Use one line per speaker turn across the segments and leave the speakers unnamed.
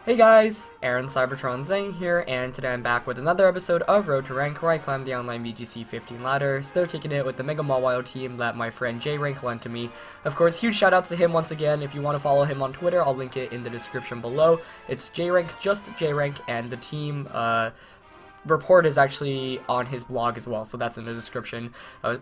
Hey guys, Aaron Cybertron Zang here, and today I'm back with another episode of Road to Rank, where I climb the online VGC 15 ladder, still kicking it with the Mega Mawile team that my friend J Rank lent to me. Of course, huge shout outs to him once again. If you want to follow him on Twitter, I'll link it in the description below. It's J Rank, just J Rank, and the team report is actually on his blog as well, so that's in the description.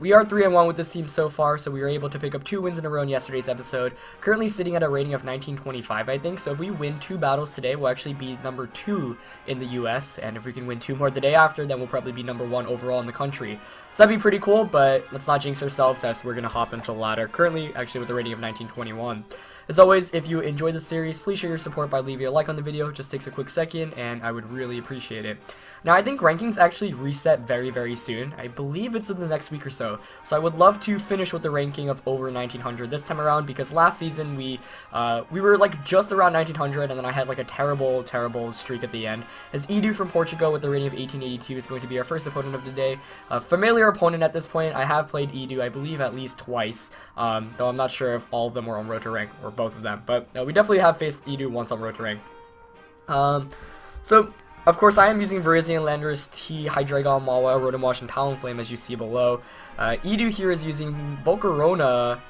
We are 3-1 with this team so far, so we were able to pick up 2 wins in a row in yesterday's episode. Currently sitting at a rating of 1925, I think, so if we win 2 battles today, we'll actually be number 2 in the US, and if we can win 2 more the day after, then we'll probably be number 1 overall in the country. So that'd be pretty cool, but let's not jinx ourselves as we're going to hop into the ladder, currently actually with a rating of 1921. As always, if you enjoyed the series, please show your support by leaving a like on the video. It just takes a quick second, and I would really appreciate it. Now, I think rankings actually reset very soon. I believe it's in the next week or so. So I would love to finish with the ranking of over 1900 this time around, because last season we were like just around 1900, and then I had like a terrible streak at the end. As Edu from Portugal with a rating of 1882 is going to be our first opponent of the day. A familiar opponent at this point. I have played Edu, I believe, at least twice, though I'm not sure if all of them were on Road to Rank, or both of them. But we definitely have faced Edu once on Road to Rank. Of course, I am using Virizion, Landorus, T, Hydreigon, Mawile, Rotom-Wash, and Talonflame, as you see below. Edu here is using Volcarona,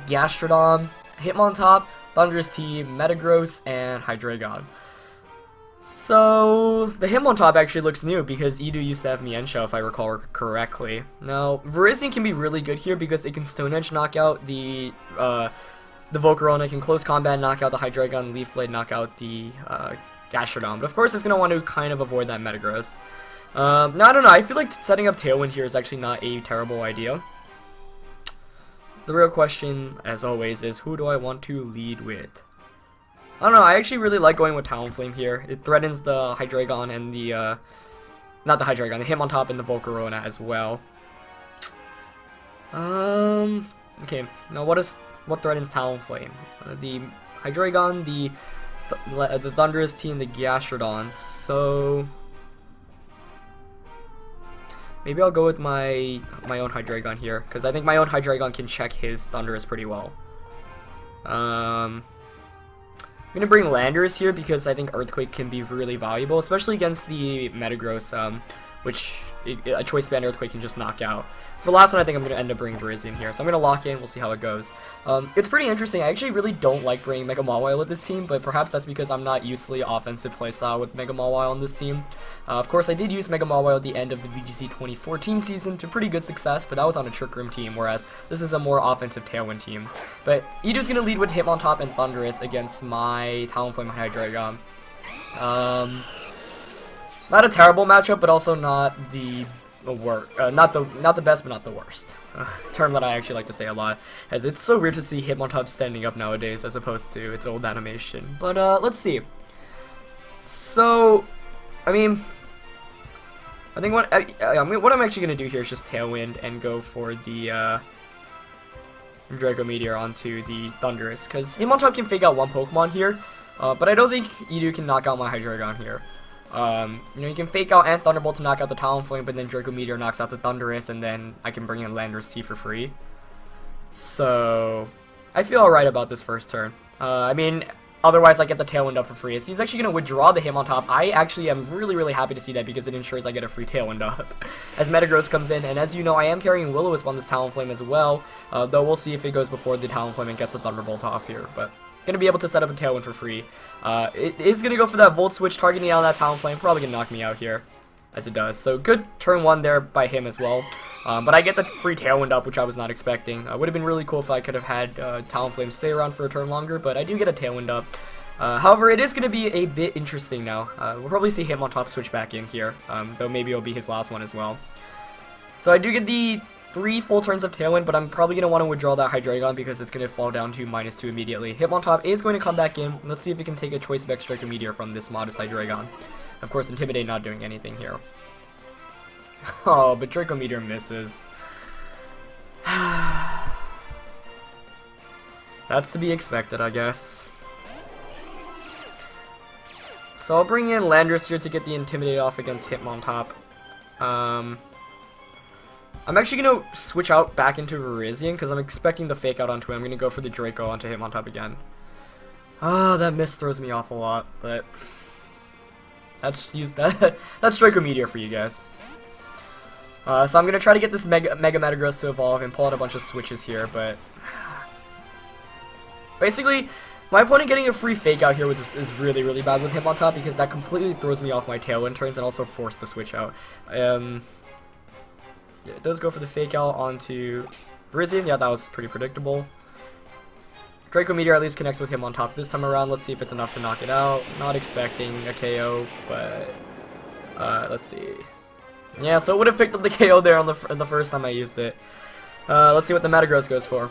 Gastrodon, Hitmontop, Thundurus T, Metagross, and Hydreigon. So, the Hitmontop actually looks new because Edu used to have Mienshao, if I recall correctly. Now, Virizion can be really good here because it can Stone Edge knock out the Volcarona, can close combat knock out the Hydreigon, Leaf Blade knock out the Gastrodon, but of course it's going to want to kind of avoid that Metagross. Now, I don't know, I feel like setting up Tailwind here is actually not a terrible idea. The real question, as always, is who do I want to lead with? I don't know, I actually really like going with Talonflame here. It threatens the Hydreigon and the, not the Hydreigon, the Hitmontop and the Volcarona as well. Okay, now what threatens Talonflame? The Hydreigon, the Thundurus T, and the Gastrodon. So maybe I'll go with my own Hydreigon here, because I think my own Hydreigon can check his Thundurus pretty well. I'm gonna bring Landorus here because I think Earthquake can be really valuable, especially against the Metagross, which a Choice Band Earthquake can just knock out. For the last one, I think I'm going to end up bringing Virizion here, so I'm going to lock in, we'll see how it goes. It's pretty interesting. I actually really don't like bringing Mega Mawile with this team, but perhaps that's because I'm not used to the offensive playstyle with Mega Mawile on this team. Of course, I did use Mega Mawile at the end of the VGC 2014 season to pretty good success, but that was on a Trick Room team, whereas this is a more offensive Tailwind team. But Edu's going to lead with Hitmontop and Thundurus against my Talonflame Hydreigon. Not a terrible matchup, but also not the worst. Not the best, but not the worst. Term that I actually like to say a lot, as it's so weird to see Hitmontop standing up nowadays as opposed to its old animation. But let's see. So, I mean, I think what I'm actually gonna do here is just Tailwind and go for the Draco Meteor onto the Thundurus, because Hitmontop can fake out one Pokemon here, but I don't think Edu can knock out my Hydreigon here. You know, you can fake out and Thunderbolt to knock out the Talonflame, but then Draco Meteor knocks out the Thundurus, and then I can bring in Landorus T for free. So, I feel alright about this first turn. I mean, otherwise I get the Tailwind up for free. As he's actually going to withdraw the Hitmontop. I actually am really happy to see that because it ensures I get a free Tailwind up. As Metagross comes in, and as you know, I am carrying Will-O-Wisp on this Talonflame as well, though we'll see if it goes before the Talonflame and gets the Thunderbolt off here, but gonna be able to set up a Tailwind for free. It is gonna go for that Volt Switch, targeting out that Talonflame, probably gonna knock me out here, as it does. So good turn 1 there by him as well. But I get the free Tailwind up, which I was not expecting. Would have been really cool if I could have had Talonflame stay around for a turn longer, but I do get a Tailwind up. However, it is going to be a bit interesting now. We'll probably see Hitmontop switch back in here, though maybe it'll be his last one as well. So I do get the 3 full turns of Tailwind, but I'm probably going to want to withdraw that Hydreigon because it's going to fall down to -2 immediately. Hitmontop is going to come back in. Let's see if we can take a Choice Spec Draco Meteor from this modest Hydreigon. Of course, Intimidate not doing anything here. Oh, but Draco Meteor misses. That's to be expected, I guess. So I'll bring in Landorus here to get the Intimidate off against Hitmontop. I'm actually going to switch out back into Virizion because I'm expecting the fake out onto him. I'm going to go for the Draco onto Hitmontop again. Ah, that miss throws me off a lot, but let's use that. That's Draco Meteor for you guys. So I'm gonna try to get this Mega Metagross to evolve and pull out a bunch of switches here, but basically, my opponent getting a free fake out here is really, really bad with Hitmontop because that completely throws me off my Tailwind turns and also forced the switch out. Yeah, it does go for the fake out onto Virizion. Yeah, that was pretty predictable. Draco Meteor at least connects with Hitmontop this time around. Let's see if it's enough to knock it out. Not expecting a KO, but let's see. Yeah, so it would have picked up the KO there on the first time I used it. Let's see what the Metagross goes for.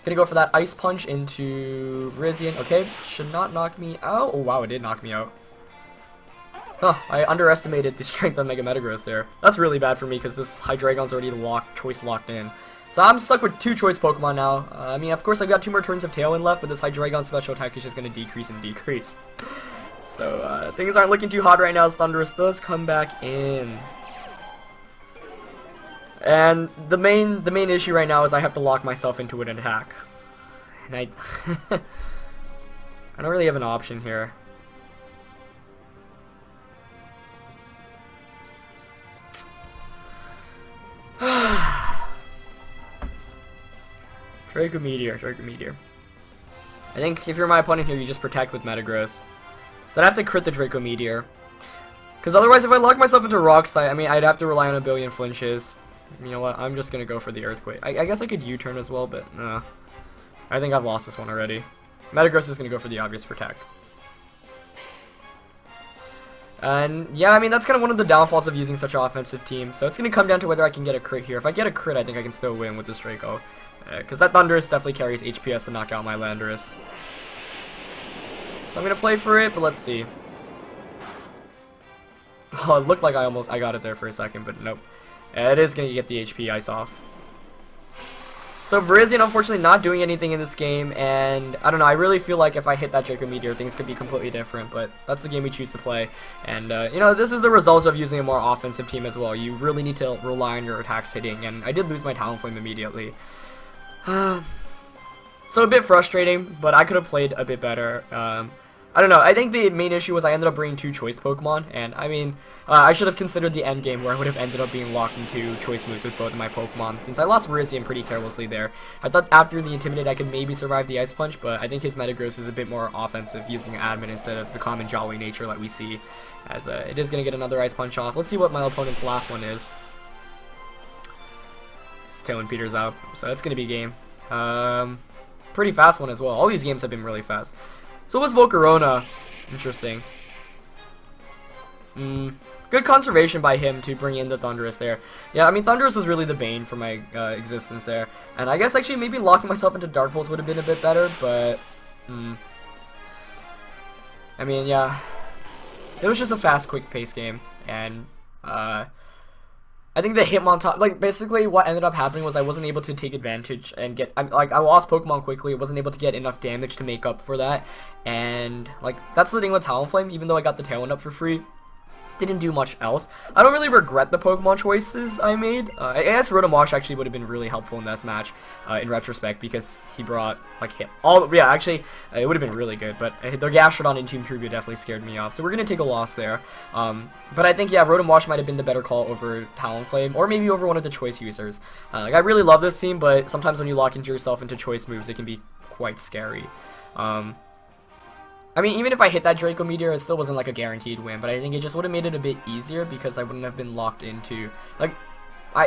Gonna go for that Ice Punch into Virizion. Okay, should not knock me out. Oh wow, it did knock me out. Huh, I underestimated the strength of Mega Metagross there. That's really bad for me because this Hydreigon's already choice locked in. So I'm stuck with 2 choice Pokemon now. I mean, of course, I've got 2 more turns of Tailwind left, but this Hydreigon special attack is just going to decrease and decrease. So things aren't looking too hot right now as Thundurus does come back in. And the main issue right now is I have to lock myself into an attack. And I don't really have an option here. Draco Meteor. I think if you're my opponent here, you just protect with Metagross. So I'd have to crit the Draco Meteor. Because otherwise, if I lock myself into Rocks, I mean, I'd have to rely on a billion flinches. You know what? I'm just going to go for the Earthquake. I guess I could U-turn as well, but nah. I think I've lost this one already. Metagross is going to go for the obvious protect. And yeah, I mean, that's kind of one of the downfalls of using such an offensive team. So it's going to come down to whether I can get a crit here. If I get a crit, I think I can still win with this Draco. Because that Thundurus definitely carries HPS to knock out my Landorus. So I'm going to play for it, but let's see. Oh, it looked like I got it there for a second, but nope. It is going to get the HP Ice off. So Virizion unfortunately not doing anything in this game, and I don't know, I really feel like if I hit that Draco Meteor, things could be completely different, but that's the game we choose to play. And, you know, this is the result of using a more offensive team as well. You really need to rely on your attacks hitting, and I did lose my Talonflame immediately. So a bit frustrating, but I could have played a bit better. I don't know, I think the main issue was I ended up bringing 2 choice Pokemon, and I mean, I should have considered the end game where I would have ended up being locked into choice moves with both of my Pokemon, since I lost Virizion pretty carelessly there. I thought after the Intimidate I could maybe survive the Ice Punch, but I think his Metagross is a bit more offensive using Admin instead of the common Jolly nature that we see, as it is going to get another Ice Punch off. Let's see what my opponent's last one is. His Tailwind peters out, so that's going to be game. Pretty fast one as well. All these games have been really fast. So was Volcarona. Interesting. Good conservation by him to bring in the Thundurus there. Yeah, I mean, Thundurus was really the bane for my existence there. And I guess actually maybe locking myself into Dark Pulse would have been a bit better, but... I mean, yeah. It was just a fast, quick pace game. And, I think the Hitmontop, like, basically what ended up happening was I wasn't able to take advantage and get, I lost Pokemon quickly, wasn't able to get enough damage to make up for that, and, like, that's the thing with Talonflame, even though I got the Tailwind up for free, didn't do much else. I don't really regret the Pokemon choices I made. I guess Rotom Wash actually would have been really helpful in this match, in retrospect, because he brought, like, it would have been really good, but the Gastrodon and Team Kirby definitely scared me off, so we're going to take a loss there. But I think, yeah, Rotom Wash might have been the better call over Talonflame, or maybe over one of the choice users. Like, I really love this team, but sometimes when you lock into yourself into choice moves, it can be quite scary. I mean, even if I hit that Draco Meteor, it still wasn't like a guaranteed win, but I think it just would have made it a bit easier because I wouldn't have been locked into, like,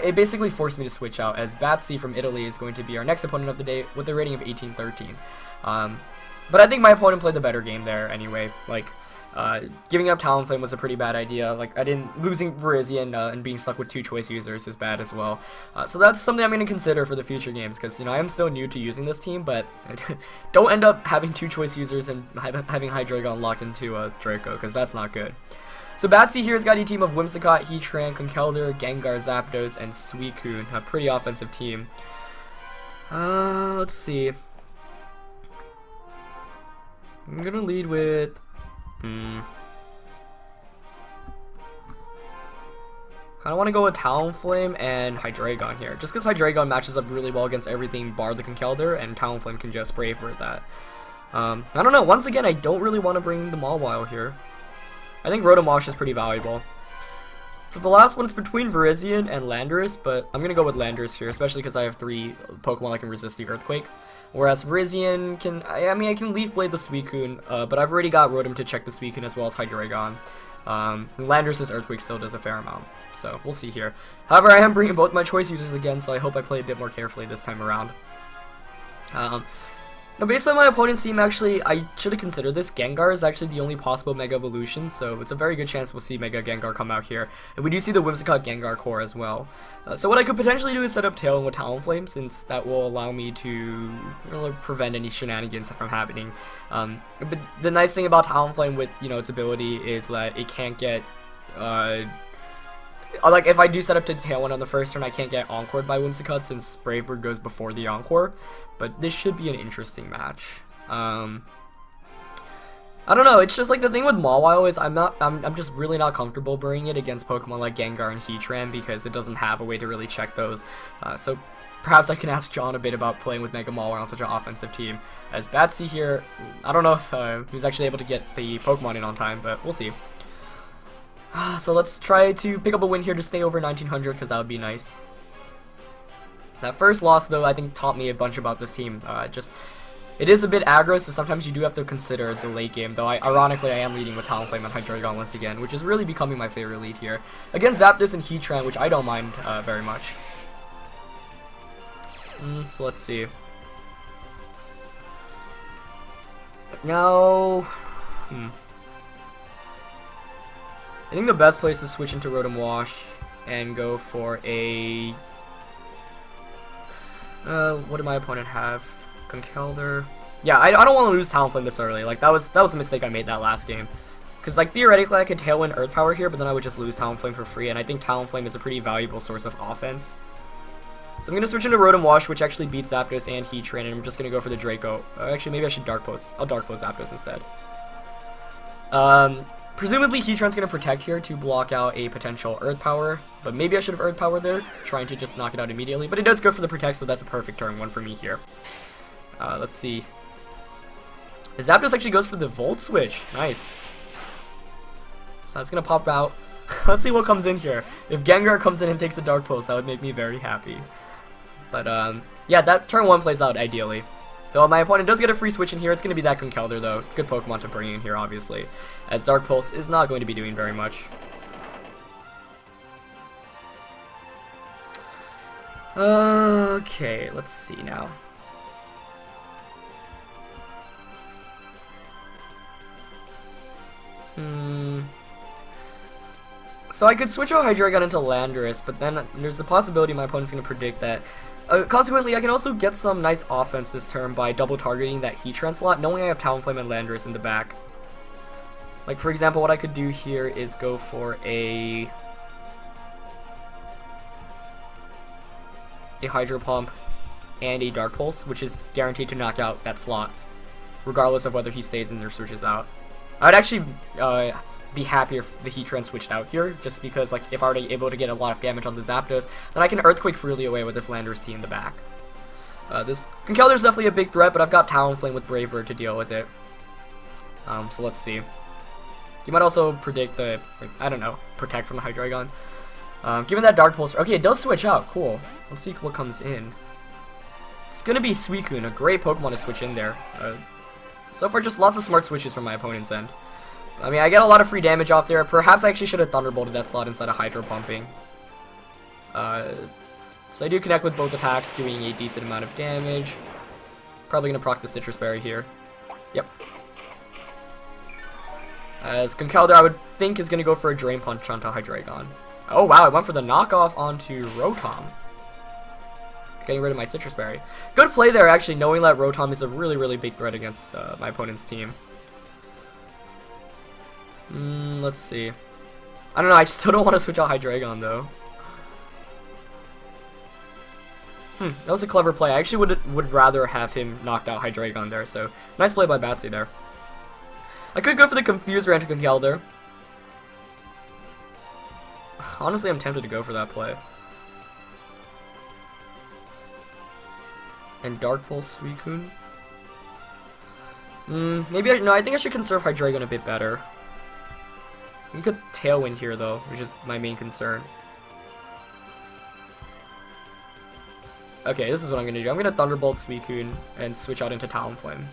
it basically forced me to switch out, as Batsy from Italy is going to be our next opponent of the day with a rating of 1813. But I think my opponent played the better game there anyway. Like, giving up Talonflame was a pretty bad idea. Like, losing Virizion and being stuck with 2 choice users is bad as well. So that's something I'm going to consider for the future games, because, you know, I am still new to using this team, but don't end up having 2 choice users and having Hydreigon locked into a Draco, because that's not good. So Batsy here's got a team of Whimsicott, Heatran, Conkeldurr, Gengar, Zapdos, and Suicune. A pretty offensive team. Let's see. I'm going to lead with... kind of want to go with Talonflame and Hydreigon here, just because Hydreigon matches up really well against everything bar the Conkeldurr, and Talonflame can just spray for that. I don't know. Once again, I don't really want to bring the Mawile here. I think Rotom Wash is pretty valuable. For the last one, it's between Virizion and Landorus, but I'm going to go with Landorus here, especially because I have 3 Pokemon that can resist the Earthquake. Whereas Virizion can, I mean, I can Leaf Blade the Suicune, but I've already got Rotom to check the Suicune as well as Hydreigon. Landorus' Earthquake still does a fair amount, so we'll see here. However, I am bringing both my choice users again, so I hope I play a bit more carefully this time around. Now, based on my opponent's team, actually, I should have considered this. Gengar is actually the only possible Mega Evolution, so it's a very good chance we'll see Mega Gengar come out here. And we do see the Whimsicott Gengar core as well. So what I could potentially do is set up Tailwind with Talonflame, since that will allow me to prevent any shenanigans from happening. But the nice thing about Talonflame with, its ability is that it can't get... like, if I do set up to Tailwind on the first turn, I can't get Encored by Whimsicott since Brave Bird goes before the Encore. But this should be an interesting match. I don't know, it's just like the thing with Mawile is I'm just really not comfortable bringing it against Pokemon like Gengar and Heatran because it doesn't have a way to really check those. So perhaps I can ask John a bit about playing with Mega Mawile on such an offensive team. As Batsy here, I don't know if he was actually able to get the Pokemon in on time, but we'll see. So let's try to pick up a win here to stay over 1900 because that would be nice. That first loss, though, I think taught me a bunch about this team. It is a bit aggro, so sometimes you do have to consider the late game, though ironically I am leading with Talonflame and Hydreigon once again, which is really becoming my favorite lead here. Against Zapdos and Heatran, which I don't mind very much. So let's see. Now... I think the best place is to switch into Rotom Wash and go for a... what did my opponent have? Conkeldurr. Yeah, I don't want to lose Talonflame this early. Like, that was the mistake I made that last game. Because, like, theoretically I could Tailwind Earth Power here, but then I would just lose Talonflame for free, and I think Talonflame is a pretty valuable source of offense. So I'm going to switch into Rotom Wash, which actually beats Zapdos and Heatran, and I'm just going to go for the Draco. Actually, maybe I should Dark Pulse. I'll Dark Pulse Zapdos instead. Presumably Heatran's going to Protect here to block out a potential Earth Power, but maybe I should have Earth Power there, trying to just knock it out immediately. But it does go for the Protect, so that's a perfect turn one for me here. Let's see. Zapdos actually goes for the Volt Switch. Nice. So that's going to pop out. Let's see what comes in here. If Gengar comes in and takes a Dark Pulse, that would make me very happy. But, yeah, that turn one plays out ideally. Though my opponent does get a free switch in here, it's going to be that Conkeldurr, though. Good Pokemon to bring in here, obviously, as Dark Pulse is not going to be doing very much. Okay, let's see now. So I could switch out Hydreigon into Landorus, but then there's a possibility my opponent's going to predict that. Consequently, I can also get some nice offense this turn by double targeting that Heatran slot, knowing I have Talonflame and Landorus in the back. Like, for example, what I could do here is go for a Hydro Pump and a Dark Pulse, which is guaranteed to knock out that slot, regardless of whether he stays in or switches out. I'd actually be happier if the Heatran switched out here, just because, like, if I were able to get a lot of damage on the Zapdos, then I can Earthquake freely away with this Landorus T in the back. This Conkeldurr is definitely a big threat, but I've got Talonflame with Brave Bird to deal with it. So let's see. You might also predict the, like, I don't know, Protect from the Hydreigon. Given that Dark Pulse, okay, it does switch out, cool. Let's see what comes in. It's gonna be Suicune, a great Pokemon to switch in there. So far, just lots of smart switches from my opponent's end. I mean, I get a lot of free damage off there. Perhaps I actually should have Thunderbolted that slot instead of Hydro Pumping. So I do connect with both attacks, doing a decent amount of damage. Probably going to proc the Citrus Berry here. Yep. As Conkeldurr, I would think, is going to go for a Drain Punch onto Hydreigon. Oh wow, I went for the knockoff onto Rotom. Getting rid of my Citrus Berry. Good play there, actually, knowing that Rotom is a really, really big threat against my opponent's team. Let's see. I don't know, I just still don't want to switch out Hydreigon, though. That was a clever play. I actually would rather have him knocked out Hydreigon there, so nice play by Batsy there. I could go for the Confuse Rant to Conkeldurr. Honestly, I'm tempted to go for that play. And Dark Pulse Suicune. Maybe no, I think I should conserve Hydreigon a bit better. We could Tailwind here, though, which is my main concern. Okay, this is what I'm going to do. I'm going to Thunderbolt Suicune and switch out into Talonflame.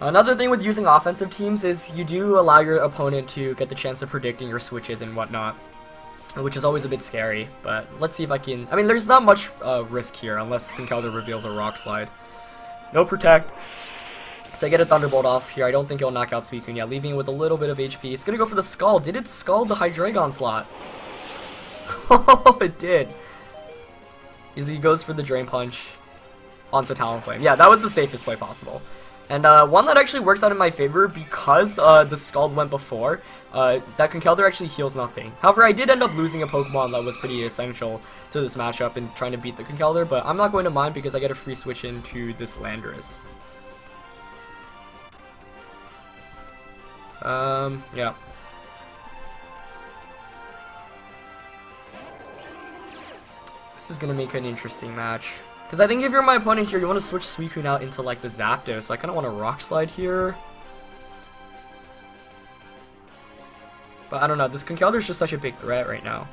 Another thing with using offensive teams is you do allow your opponent to get the chance of predicting your switches and whatnot, which is always a bit scary, but let's see if I can... I mean, there's not much risk here unless Conkeldurr reveals a Rock Slide. No Protect. So I get a Thunderbolt off here. I don't think it'll knock out Suicune yet, leaving it with a little bit of HP. It's going to go for the Scald. Did it Scald the Hydreigon slot? Oh, it did. He goes for the Drain Punch onto Talonflame. Yeah, that was the safest play possible. And one that actually works out in my favor because the Scald went before, that Conkeldurr actually heals nothing. However, I did end up losing a Pokemon that was pretty essential to this matchup in trying to beat the Conkeldurr, but I'm not going to mind because I get a free switch into this Landorus. Yeah. This is going to make an interesting match. Because I think if you're my opponent here, you want to switch Suicune out into, like, the Zapdos. So I kind of want to Rock Slide here. But I don't know. This Conkeldurr is just such a big threat right now.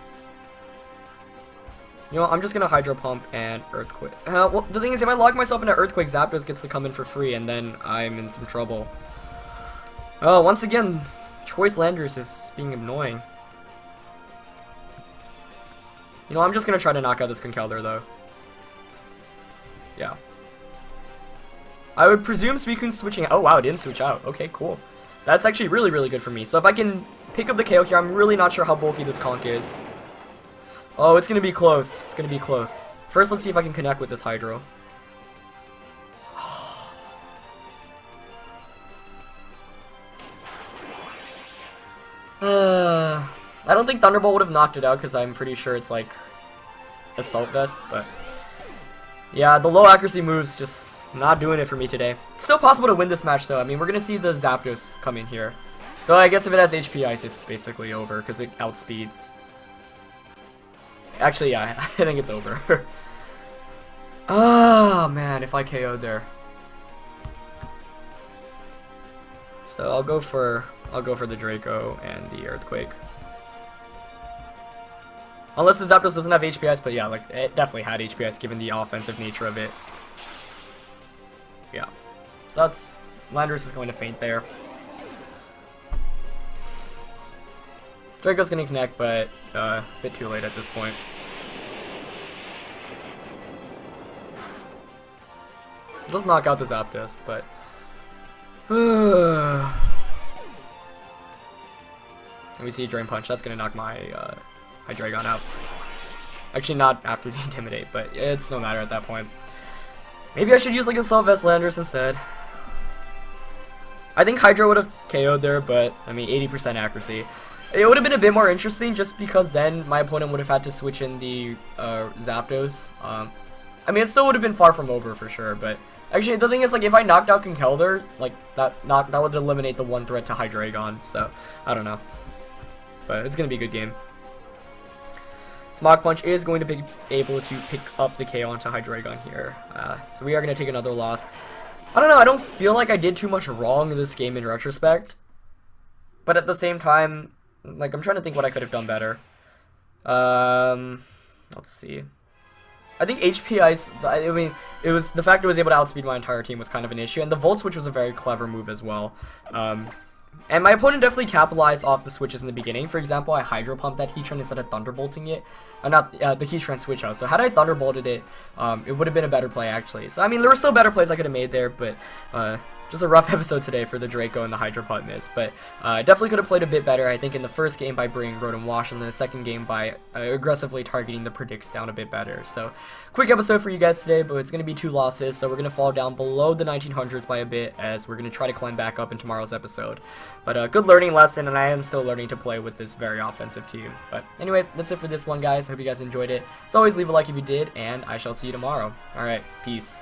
You know, I'm just going to Hydro Pump and Earthquake. Well, the thing is, if I lock myself into Earthquake, Zapdos gets to come in for free, and then I'm in some trouble. Oh, once again, Choice Landorus is being annoying. You know, I'm just going to try to knock out this Conkeldurr, though. Yeah. I would presume Suicune's switching out. Oh, wow, it didn't switch out. Okay, cool. That's actually really, really good for me. So if I can pick up the KO here, I'm really not sure how bulky this Conk is. Oh, it's going to be close. It's going to be close. First, let's see if I can connect with this Hydro. I don't think Thunderbolt would have knocked it out because I'm pretty sure it's like Assault Vest, but yeah, the low accuracy moves just not doing it for me today. It's still possible to win this match though. I mean, we're going to see the Zapdos come in here. Though I guess if it has HP Ice, it's basically over because it outspeeds. Actually, yeah, I think it's over. Oh man, if I KO'd there. So I'll go for the Draco and the Earthquake. Unless the Zapdos doesn't have HPS, but yeah, like it definitely had HPS given the offensive nature of it. Yeah. So that's Landorus is going to faint there. Draco's going to connect, but a bit too late at this point. It does knock out the Zapdos, but and we see Drain Punch. That's going to knock my Hydreigon out. Actually, not after the Intimidate, but it's no matter at that point. Maybe I should use like a Assault Vest Landorus instead. I think Hydro would have KO'd there, but I mean 80% accuracy. It would have been a bit more interesting just because then my opponent would have had to switch in the Zapdos. I mean, it still would have been far from over for sure, but actually the thing is, like, if I knocked out Conkeldurr, like that would eliminate the one threat to Hydreigon. So I don't know, but it's gonna be a good game. Smog Punch is going to be able to pick up the KO onto Hydreigon here. So we are going to take another loss. I don't know, I don't feel like I did too much wrong in this game in retrospect. But at the same time, like, I'm trying to think what I could have done better. Let's see. I think HP Ice, I mean, it was the fact it was able to outspeed my entire team was kind of an issue. And the Volt Switch was a very clever move as well. And my opponent definitely capitalized off the switches in the beginning. For example, I Hydro Pumped that Heatran instead of Thunderbolting it. Not the Heatran switch out. So had I Thunderbolted it, it would have been a better play actually. So I mean, there were still better plays I could have made there, but just a rough episode today for the Draco and the Hydro Pump miss. But I definitely could have played a bit better, I think, in the first game by bringing Rotom Wash, and then the second game by aggressively targeting the Predicts down a bit better. So quick episode for you guys today, but it's going to be 2 losses, so we're going to fall down below the 1900s by a bit as we're going to try to climb back up in tomorrow's episode. But good learning lesson, and I am still learning to play with this very offensive team. But anyway, that's it for this one, guys. Hope you guys enjoyed it. As always, leave a like if you did, and I shall see you tomorrow. Alright, peace.